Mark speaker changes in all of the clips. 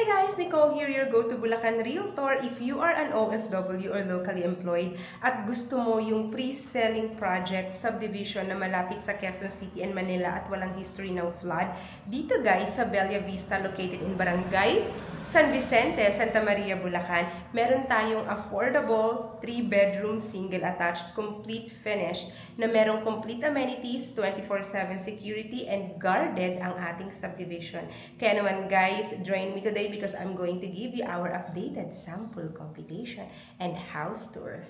Speaker 1: guys, Nicole here, your go-to Bulacan Realtor. If you are an OFW or locally employed at gusto mo yung pre-selling project, subdivision na malapit sa Quezon City and Manila at walang history ng flood, dito guys, Sabella, Vista, located in Barangay San Vicente, Santa Maria, Bulacan, meron tayong affordable 3-bedroom single attached, complete finished, na merong complete amenities, 24/7 security, and guarded ang ating subdivision. Kaya naman guys, join me today because I'm going to give you our updated sample computation and house tour.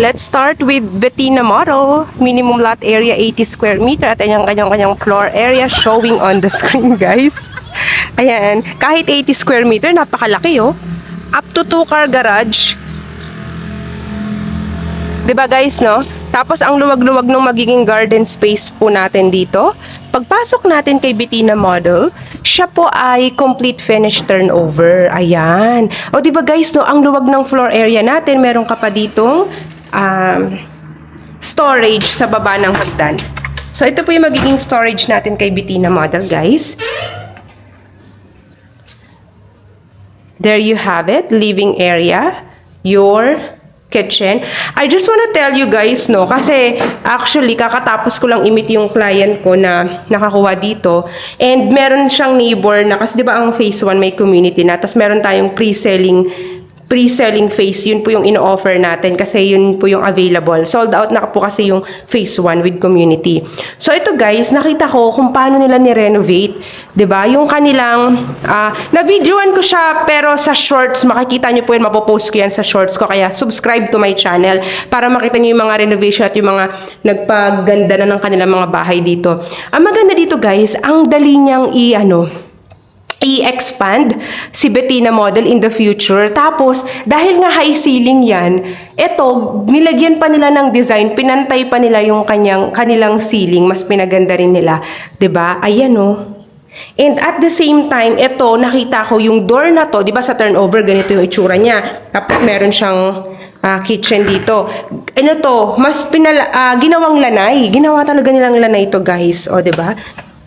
Speaker 1: Let's start with Bettina model. Minimum lot area 80 square meter at yung kanyang floor area showing on the screen, guys. Ayan, kahit 80 square meter, napakalaki oh. Up to 2-car garage. 'Di ba guys, no? Tapos ang luwag-luwag ng magiging garden space po natin dito. Pagpasok natin kay Bettina model, siya po ay complete finish turnover. Ayan. O 'di ba guys, no, ang luwag ng floor area natin, meron ka pa ditong storage sa baba ng hagdan. So ito po yung magiging storage natin kay Bettina model, guys. There you have it, living area, your kitchen. I just wanna tell you guys, no, kasi actually kakatapos ko lang i-meet yung client ko na nakakuha dito, and meron siyang neighbor na, kasi di ba ang phase 1 may community na, tapos meron tayong pre-selling phase, yun po yung ino-offer natin kasi yun po yung available. Sold out na po kasi yung phase 1 with community. So ito guys, nakita ko kung paano nila ni-renovate, 'di ba? Yung kanilang na-videoan ko siya, pero sa shorts makikita niyo po yan, mapopost ko yan sa shorts ko, kaya subscribe to my channel para makita niyo yung mga renovation at yung mga nagpaganda na ng kanilang mga bahay dito. Ang maganda dito guys, ang dali niyang i-expand si Bettina model in the future. Tapos, dahil nga high ceiling yan, eto, nilagyan pa nila ng design, pinantay pa nila yung kanilang ceiling, mas pinaganda rin nila. 'Di ba? Ayan oh. And at the same time, eto, nakita ko yung door na to, 'di ba sa turnover, ganito yung itsura niya. Tapos meron siyang kitchen dito. Ano to, mas ginawang lanay. Ginawa talaga nilang lanay to guys. O, 'di ba?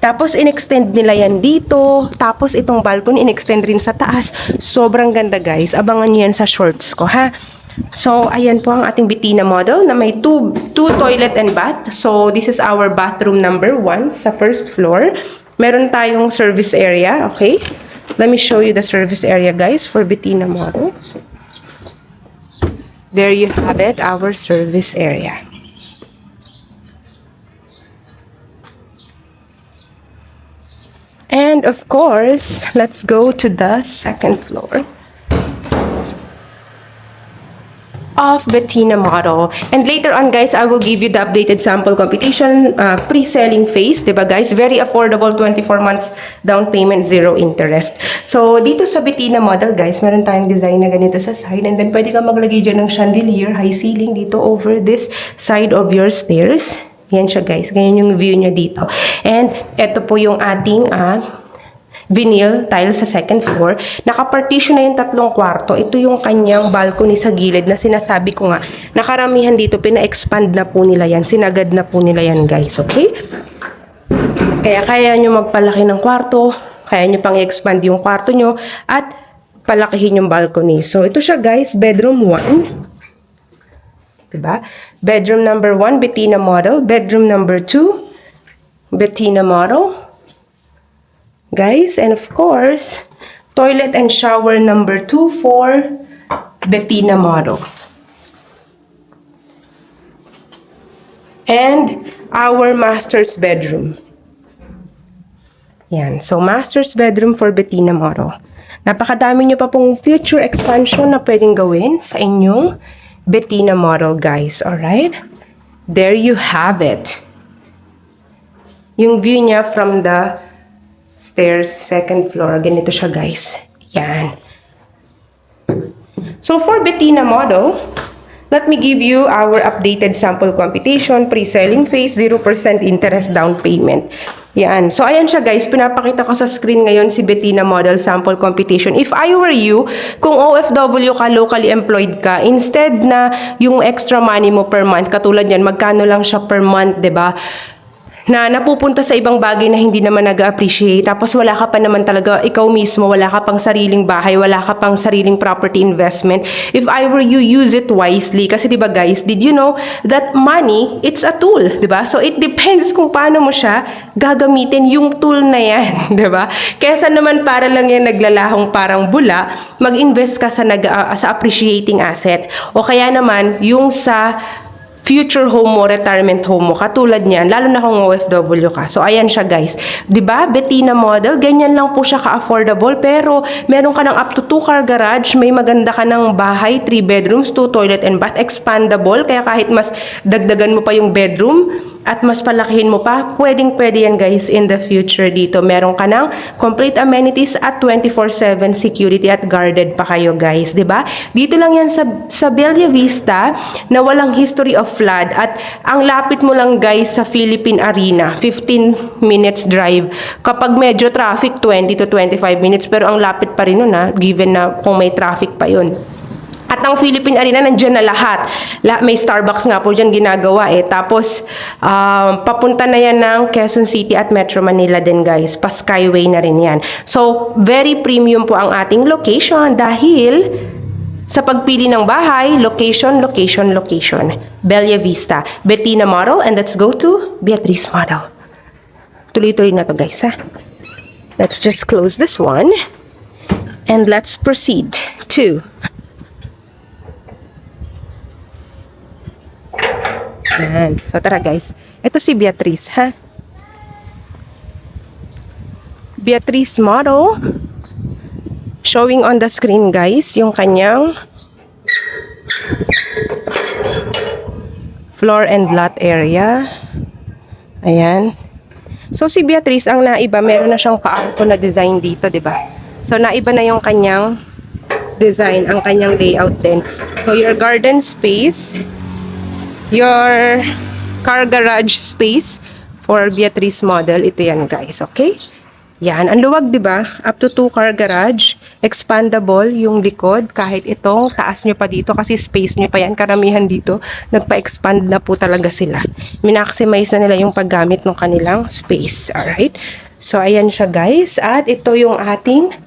Speaker 1: Tapos, in-extend nila yan dito. Tapos, itong balcony, in-extend rin sa taas. Sobrang ganda, guys. Abangan nyo yan sa shorts ko, ha? So, ayan po ang ating Bettina model na may two toilet and bath. So, this is our bathroom number 1 sa first floor. Meron tayong service area, okay? Let me show you the service area, guys, for Bettina model. There you have it, our service area. And of course, let's go to the second floor of Bettina model. And later on guys, I will give you the updated sample computation, pre-selling phase, diba guys? Very affordable, 24 months down payment, 0 interest. So, dito sa Bettina model guys, meron tayong design na ganito sa side, and then pwede ka maglagay dyan ng chandelier, high ceiling dito over this side of your stairs. Yan siya guys, ganyan yung view niya dito. And ito po yung ating vinyl tile sa second floor. Nakapartition na yung 3 kwarto. Ito yung kanyang balcony sa gilid na sinasabi ko nga, nakaramihan dito, pina-expand na po nila yan. Sinagad na po nila yan guys, okay? Kaya nyo magpalaki ng kwarto, kaya nyo pang i-expand yung kwarto nyo, at palakihin yung balcony. So ito siya guys, bedroom 1. Diba? Bedroom number 1, Bettina model. Bedroom number 2, Bettina model. Guys, and of course, toilet and shower number 2 for Bettina model. And our master's bedroom. Yan. So, master's bedroom for Bettina model. Napakadami nyo pa pong future expansion na pwedeng gawin sa inyong Bettina model, guys. Alright? There you have it. Yung view niya from the stairs, second floor. Ganito siya, guys. Yan. So, for Bettina model, let me give you our updated sample computation, pre-selling phase, 0% interest down payment. Yan. So, ayan siya guys. Pinapakita ko sa screen ngayon si Bettina Model Sample Competition. If I were you, kung OFW ka, locally employed ka, instead na yung extra money mo per month, katulad yan, magkano lang siya per month, 'di ba? Na napupunta sa ibang bagay na hindi naman nag-appreciate, tapos wala ka pa naman talaga, ikaw mismo, wala ka pang sariling bahay, wala ka pang sariling property investment. If I were you, use it wisely. Kasi diba guys, did you know that money, it's a tool, diba? So it depends kung paano mo siya gagamitin yung tool na yan, diba? Kesa naman para lang yan naglalahong parang bula, mag-invest ka sa, sa appreciating asset. O kaya naman, yung sa future home mo, retirement home mo, katulad niyan, lalo na kung OFW ka. So, ayan siya guys. 'Di ba Bettina Model, ganyan lang po siya ka-affordable, pero meron ka ng up to 2-car garage, may maganda ka ng bahay, 3 bedrooms, 2 toilet and bath, expandable, kaya kahit mas dagdagan mo pa yung bedroom, at mas palakihin mo pa, pwedeng-pwede yan guys in the future dito. Meron ka ng complete amenities at 24/7 security at guarded pa kayo guys, 'di ba? Dito lang yan sa Sabella Vista na walang history of flood at ang lapit mo lang guys sa Philippine Arena, 15 minutes drive. Kapag medyo traffic, 20 to 25 minutes, pero ang lapit pa rin nun given na kung may traffic pa yun. At ang Philippine Arena, nandiyan na lahat. May Starbucks nga po dyan ginagawa eh. Tapos, papunta na yan ng Quezon City at Metro Manila din guys. Pa-Skyway na rin yan. So, very premium po ang ating location dahil sa pagpili ng bahay, location, location, location. Bella Vista, Bettina Model, and let's go to Beatrice Model. Tuloy-tuloy na to guys ha. Let's just close this one. And let's proceed to yan. So, tara guys. Ito si Beatrice, ha? Beatrice Model. Showing on the screen, guys, yung kanyang floor and lot area. Ayan. So, si Beatrice, ang naiba, meron na siyang pa-auto na design dito, diba? So, naiba na yung kanyang design, ang kanyang layout din. So, your garden space, your car garage space for Beatrice Model. Ito yan guys, okay? Yan, ang luwag 'di ba? Up to 2-car garage, expandable yung likod kahit itong taas nyo pa dito kasi space nyo pa yan. Karamihan dito, nagpa-expand na po talaga sila. Minaximize na nila yung paggamit ng kanilang space. Alright? So, ayan siya guys. At ito yung ating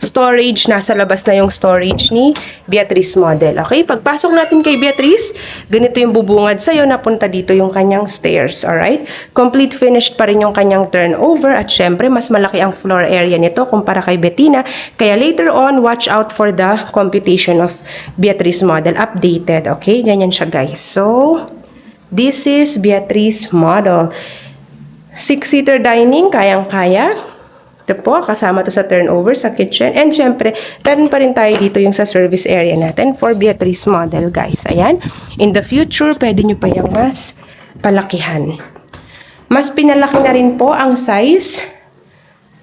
Speaker 1: storage, nasa labas na yung storage ni Beatrice Model. Okay? Pagpasok natin kay Beatrice, ganito yung bubungad sa'yo, napunta dito yung kanyang stairs. Alright? Complete finished pa rin yung kanyang turnover at syempre, mas malaki ang floor area nito kumpara kay Bettina. Kaya later on, watch out for the computation of Beatrice Model updated. Okay? Ganyan siya guys. So, this is Beatrice Model. 6-seater dining, kayang-kaya. Ito po, kasama to sa turnover, sa kitchen. And syempre, meron pa rin tayo dito yung sa service area natin for Beatrice Model, guys. Ayan. In the future, pwede nyo pa yung mas palakihan. Mas pinalaki na rin po ang size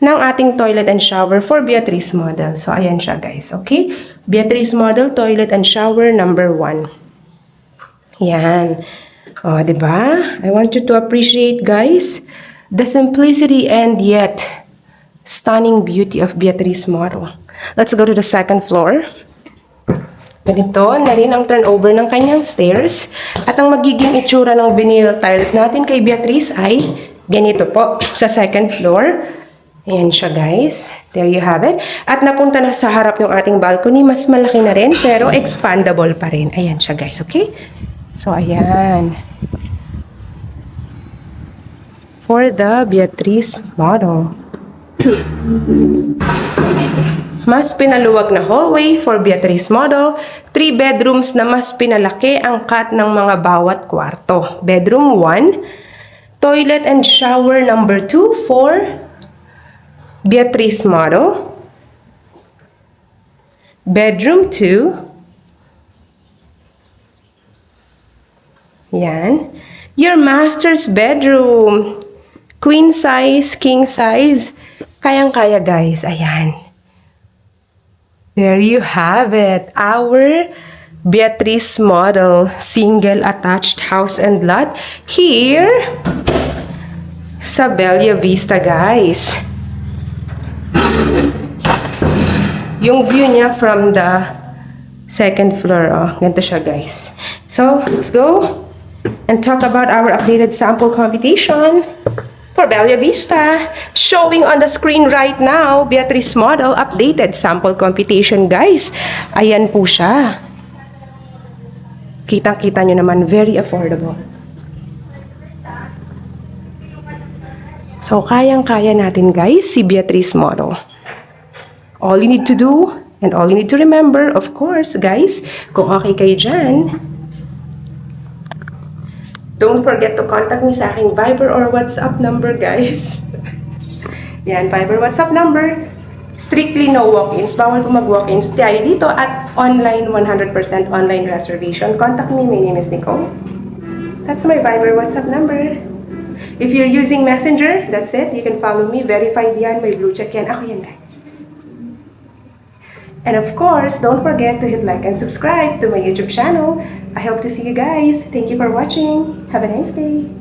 Speaker 1: ng ating toilet and shower for Beatrice Model. So, ayan siya, guys. Okay? Beatrice Model, toilet and shower number 1. Yan. O, diba? I want you to appreciate, guys, the simplicity and yet stunning beauty of Beatrice Model. Let's go to the second floor. Ganito na rin ang turnover ng kanyang stairs. At ang magiging itsura ng vinyl tiles natin kay Beatrice ay ganito po sa second floor. Ayan siya guys. There you have it. At napunta na sa harap yung ating balcony. Mas malaki na rin pero expandable pa rin. Ayan siya guys. Okay? So ayan. For the Beatrice Model. Mas pinaluwag na hallway for Beatrice Model. 3 bedrooms na mas pinalaki ang cut ng mga bawat kwarto. Bedroom 1. Toilet and shower number 2 for Beatrice Model. Bedroom 2. Yan. Your master's bedroom. Queen size, king size. Kayang-kaya guys. Ayan. There you have it. Our Beatrice Model single attached house and lot here Sabella Vista, guys. Yung view niya from the second floor, oh, ganito siya, guys. So, let's go and talk about our updated sample computation for Bella Vista. Showing on the screen right now, Beatrice model updated sample computation, guys. Ayan po siya. Kitang-kita nyo naman, very affordable. So, kayang-kaya natin, guys, si Beatrice model. All you need to do, and all you need to remember, of course, guys, kung okay kayo dyan, don't forget to contact me sa aking Viber or WhatsApp number, guys. Yan, Viber, WhatsApp number. Strictly no walk-ins. Bawal po mag-walk-ins. Tayo dito at online, 100% online reservation. Contact me. My name is Nicole. That's my Viber, WhatsApp number. If you're using Messenger, that's it. You can follow me. Verified yan. May blue check yan. Ako yan, guys. And of course, don't forget to hit like and subscribe to my YouTube channel. I hope to see you guys. Thank you for watching. Have a nice day.